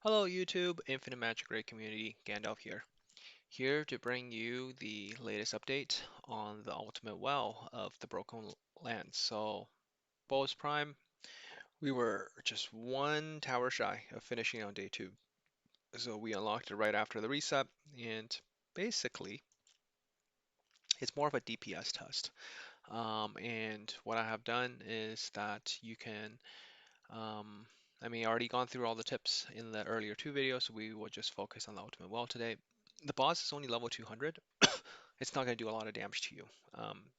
Hello YouTube, Infinite Magicraid community, Gandalf here. Here to bring you the latest update on the ultimate well of the Broken Lands. So, Bulls Prime, we were just one tower shy of finishing on day 2. So we unlocked it right after the reset, and basically, it's more of a DPS test. And what I have done is that you can Um, I already gone through all the tips in the earlier 2 videos, so we will just focus on the ultimate well today. The boss is only level 200. It's not going to do a lot of damage to you.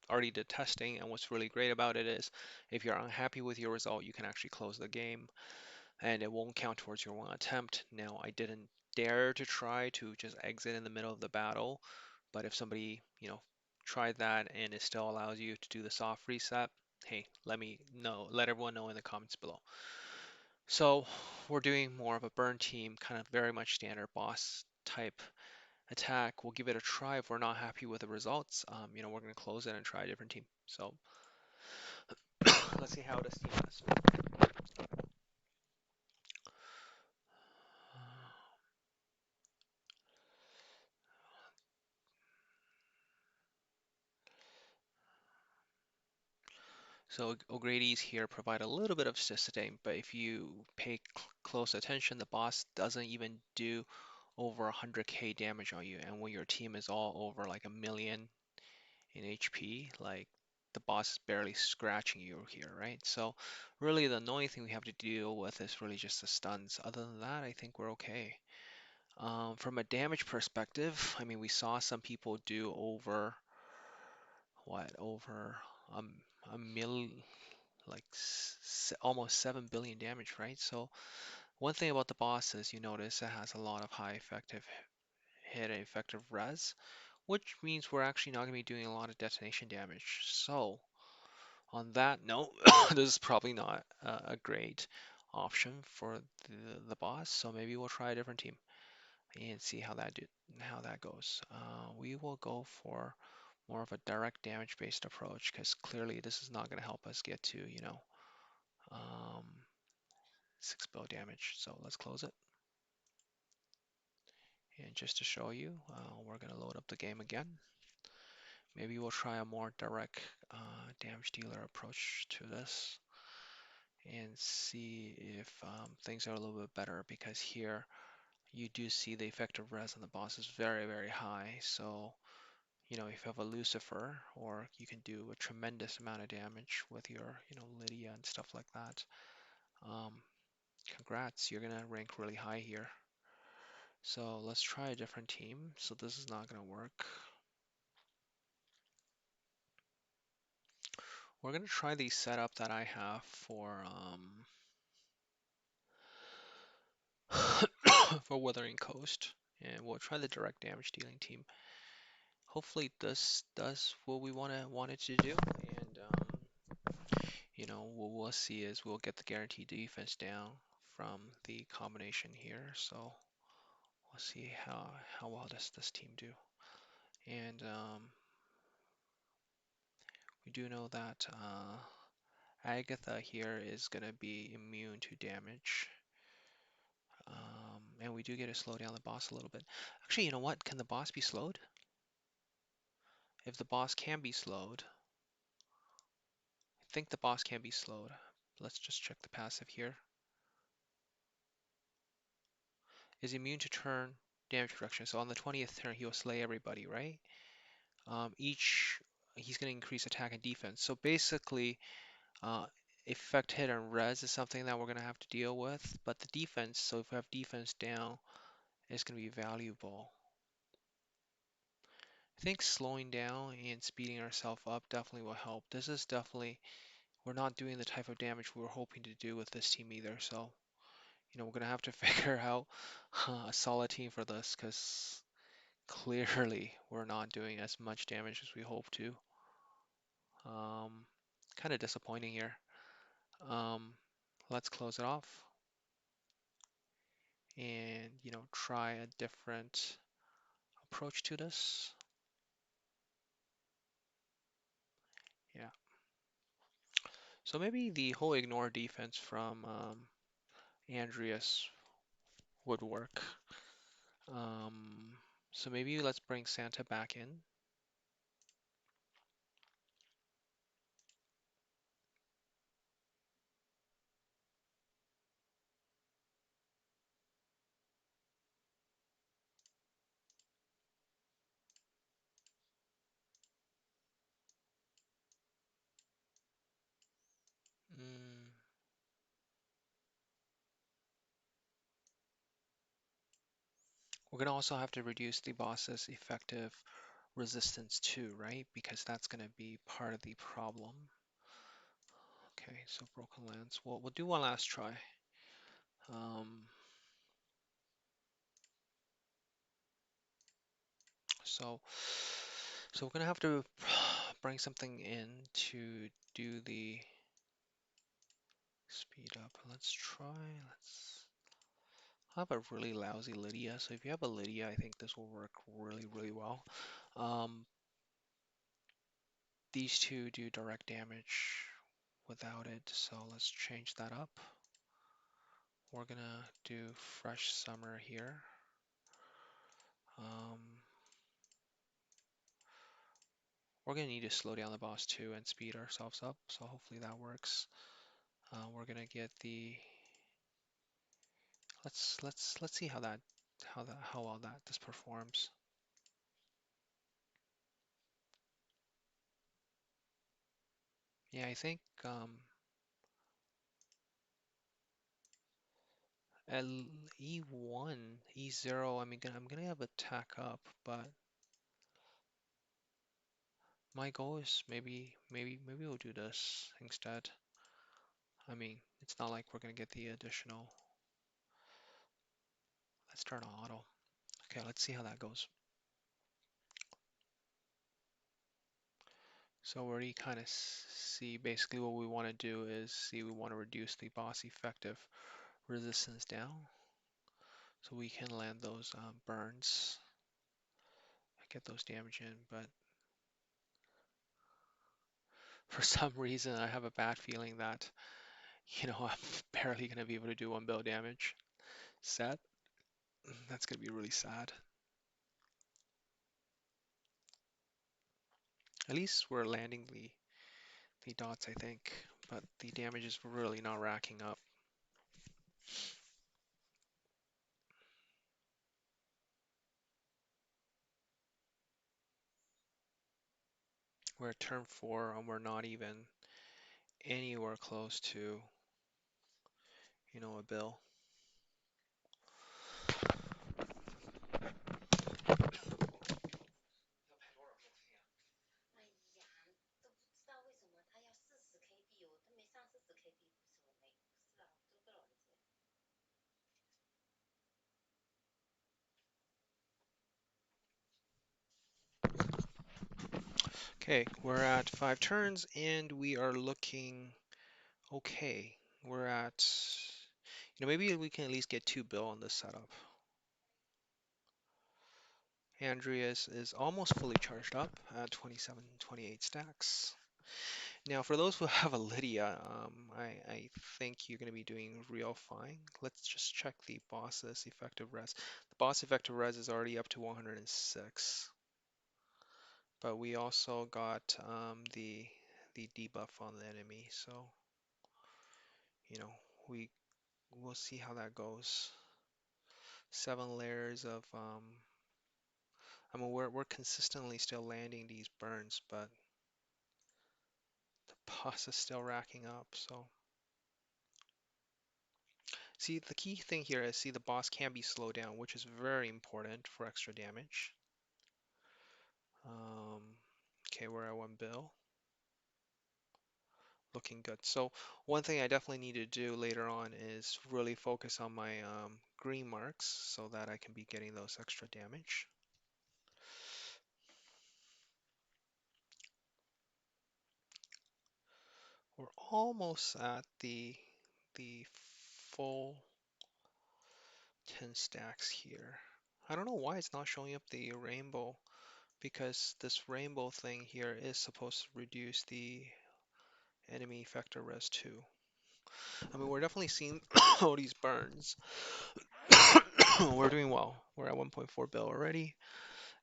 Already did testing, and what's really great about it is if you're unhappy with your result, you can actually close the game, and it won't count towards your one attempt. Now, I didn't dare to try to just exit in the middle of the battle, but if somebody, tried that and it still allows you to do the soft reset, hey, let me know, let everyone know in the comments below. So we're doing more of a burn team, kind of very much standard boss type attack. We'll give it a try. If we're not happy with the results, we're going to close it and try a different team. So let's see how this team does. So O'Grady's here provide a little bit of sustain, but if you pay close attention, the boss doesn't even do over 100k damage on you, and when your team is all over like a million in HP, like the boss is barely scratching you here, right? So really the annoying thing we have to deal with is really just the stuns. Other than that, I think we're okay. From a damage perspective, we saw some people do over over um, a mil, like almost 7 billion damage, right? So one thing about the boss is you notice it has a lot of high effective hit and effective res, which means we're actually not going to be doing a lot of detonation damage. So on that note, this is probably not a great option for the boss, so maybe we'll try a different team and see how that goes. We will go for more of a direct damage based approach because clearly this is not going to help us get to, um, 6 bill damage. So let's close it. And just to show you, we're going to load up the game again. Maybe we'll try a more direct damage dealer approach to this and see if things are a little bit better, because here you do see the effective res on the boss is very, very high. So, if you have a Lucifer, or you can do a tremendous amount of damage with your, Lydia and stuff like that. Um, Congrats, you're gonna rank really high here. So let's try a different team. So this is not gonna work. We're gonna try the setup that I have for for Wuthering Coast, and we'll try the direct damage dealing team. Hopefully this does what we want it to do, and what we'll see is we'll get the guaranteed defense down from the combination here. So we'll see how well does this team do, and we do know that Agatha here is gonna be immune to damage. And we do get to slow down the boss a little bit. Actually, you know what? Can the boss be slowed? If the boss can be slowed, I think the boss can be slowed. Let's just check the passive here. Is immune to turn damage reduction. So on the 20th turn, he will slay everybody, right? He's going to increase attack and defense. So basically, effect hit and res is something that we're going to have to deal with. But the defense, so if we have defense down, it's going to be valuable. I think slowing down and speeding ourselves up definitely will help. This is definitely, we're not doing the type of damage we were hoping to do with this team either. So, we're going to have to figure out a solid team for this, because clearly we're not doing as much damage as we hope to. Kind of disappointing here. Um, let's close it off and, try a different approach to this. Yeah. So maybe the whole ignore defense from Andreas would work. Um, so maybe let's bring Santa back in. Mm, we're gonna also have to reduce the boss's effective resistance too, right? Because that's gonna be part of the problem. Okay, so Broken Lands. We'll do one last try. Um, so so we're gonna have to bring something in to do the speed up. Let's try. I have a really lousy Lydia, so if you have a Lydia, I think this will work really, really well. Um, these two do direct damage without it, so let's change that up. We're gonna do Fresh Summer here. Um, we're gonna need to slow down the boss too and speed ourselves up, so hopefully that works. We're gonna get the let's see how well that this performs. Yeah, I think at E1, E0, I'm gonna have attack up, but my goal is maybe we'll do this instead. I mean, it's not like we're gonna get the additional. Let's turn on auto. Okay, let's see how that goes. So we already kind of see basically what we want to do is see we want to reduce the boss effective resistance down so we can land those burns, get those damage in, but for some reason I have a bad feeling that I'm barely going to be able to do 1 bill damage. Sad. That's going to be really sad. At least we're landing the dots, I think, but the damage is really not racking up. We're at turn 4 and we're not even anywhere close to, 1 bill. Okay, we're at 5 turns and we are looking okay. We're at, maybe we can at least get 2 bill on this setup. Andreas is almost fully charged up at 27, 28 stacks. Now, for those who have a Lydia, I think you're going to be doing real fine. Let's just check the boss's effective res. The boss effective res is already up to 106, but we also got the debuff on the enemy, so you know we we'll see how that goes. 7 layers of we're consistently still landing these burns, but the boss is still racking up, so. See, the key thing here is, see, the boss can be slowed down, which is very important for extra damage. Um, okay, we're at 1 bill. Looking good. So one thing I definitely need to do later on is really focus on my green marks so that I can be getting those extra damage. We're almost at the full 10 stacks here. I don't know why it's not showing up the rainbow, because this rainbow thing here is supposed to reduce the enemy effector res too. We're definitely seeing all these burns. We're doing well. We're at 1.4 bill already.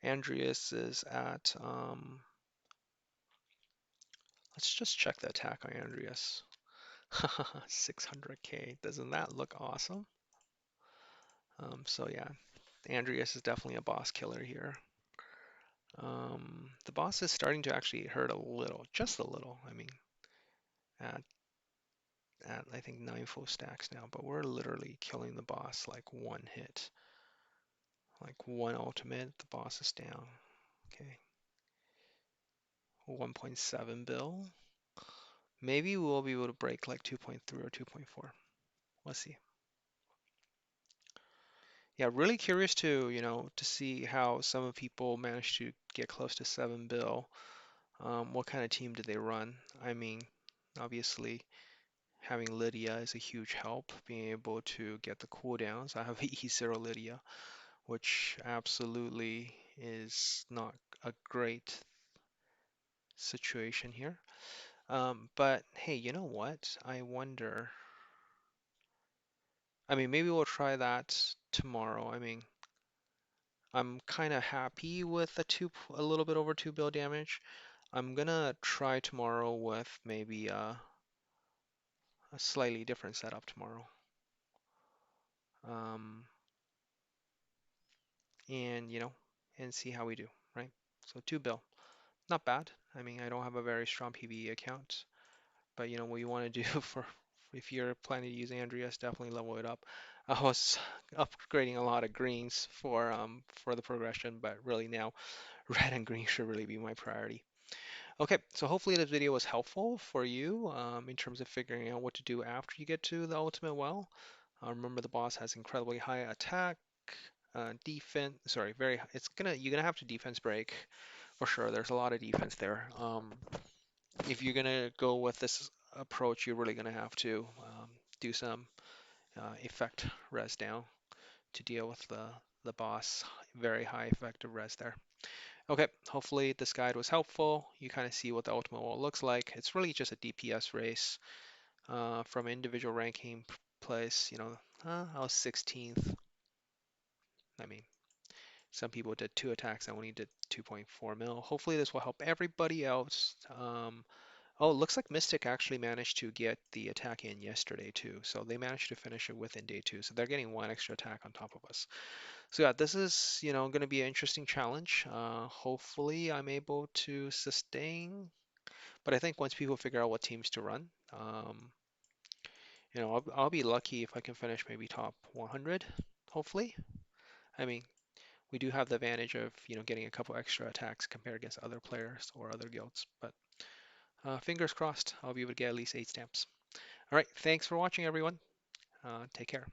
Andreas is at, let's just check the attack on Andreas. 600K. Doesn't that look awesome? So yeah, Andreas is definitely a boss killer here. The boss is starting to actually hurt a little, just a little. I mean, at I think 9 full stacks now, but we're literally killing the boss like one hit. Like one ultimate, the boss is down. Okay, 1.7 bill. Maybe we'll be able to break like 2.3 or 2.4. Let's see. Yeah, really curious to, to see how some of people manage to get close to 7 bill. What kind of team did they run? I mean, obviously, having Lydia is a huge help, being able to get the cooldowns. I have E0 Lydia, which absolutely is not a great situation here. But hey, you know what? I wonder. I mean, maybe we'll try that tomorrow. I mean, I'm kind of happy with a little bit over 2 bill damage. I'm gonna try tomorrow with maybe a slightly different setup tomorrow. Um, and and see how we do, right? So 2 bill, not bad. I mean, I don't have a very strong PvE account, but what you want to do for if you're planning to use Andreas, definitely level it up. I was upgrading a lot of greens for the progression, but really now red and green should really be my priority. Okay, so hopefully this video was helpful for you in terms of figuring out what to do after you get to the ultimate well. Remember the boss has incredibly high attack, defense. Sorry, you're gonna have to defense break for sure. There's a lot of defense there. If you're gonna go with this approach, you're really gonna have to do some effect res down to deal with the boss. Very high effective res there. Okay, hopefully this guide was helpful. You kind of see what the ultimate wall looks like. It's really just a DPS race from individual ranking place. I was 16th. I mean, some people did 2 attacks. I only did 2.4 mil. Hopefully this will help everybody else. Oh, it looks like Mystic actually managed to get the attack in yesterday too. So they managed to finish it within day 2. So they're getting 1 extra attack on top of us. So yeah, this is, going to be an interesting challenge. Hopefully I'm able to sustain, but I think once people figure out what teams to run, I'll be lucky if I can finish maybe top 100, hopefully. I mean, we do have the advantage of, getting a couple extra attacks compared against other players or other guilds, but fingers crossed, I'll be able to get at least 8 stamps. All right, thanks for watching, everyone. Take care.